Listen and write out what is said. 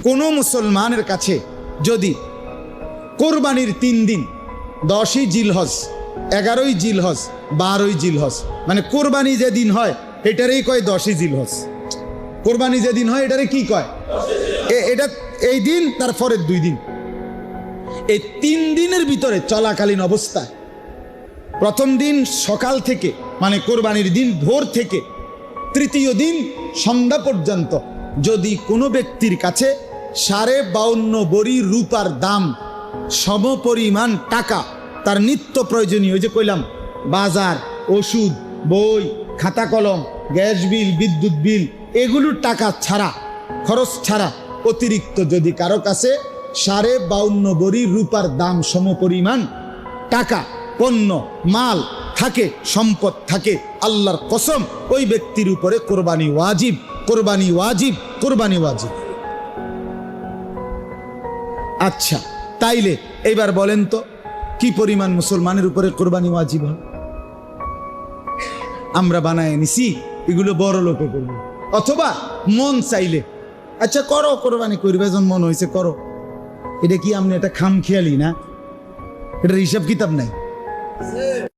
কোনো মুসলমানের কাছে যদি কোরবানির 3 দিন 10ই জিলহজ, 11ই জিলহজ, 12ই জিলহজ, মানে কোরবানি যেদিন হয় এটারই কয় 10ই জিলহজ। কোরবানি যেদিন হয় এটারে কি কয়? এটা এই দিন তার পরের 2 দিন, এই 3 দিনের ভিতরে চলাকালীন অবস্থায় প্রথম দিন সকাল থেকে মানে কোরবানির দিন ভোর থেকে তৃতীয় দিন সন্ধ্যা পর্যন্ত যদি কোনো ব্যক্তির কাছে 52.5 ভরি রূপার দাম সমপরিমাণ টাকা, তার নিত্য প্রয়োজনীয়, ওই যে কইলাম বাজার, ওষুধ, বই, খাতা কলম, গ্যাস বিল, বিদ্যুৎ বিল, এগুলোর টাকা ছাড়া, খরচ ছাড়া অতিরিক্ত যদি কারো কাছে 52.5 ভরি রূপার দাম সমপরিমাণ টাকা, পণ্য, মাল থাকে, সম্পদ থাকে, আল্লাহর কসম ওই ব্যক্তির উপরে কোরবানি ওয়াজিব, কোরবানি ওয়াজিব, কোরবানি ওয়াজিব। আচ্ছা, তাইলে এইবার বলেন তো কি পরিমাণ মুসলমানের উপরে কোরবানি ওয়াজিব হয়? আমরা বানায় নিছি এগুলো বড় লোকে করবে, অথবা মন চাইলে আচ্ছা করো, কোরবানি করবে যখন মন হয়েছে করো। এটা কি আপনি এটা খামখেয়ালি না? এটার হিসাব কিতাব নাই।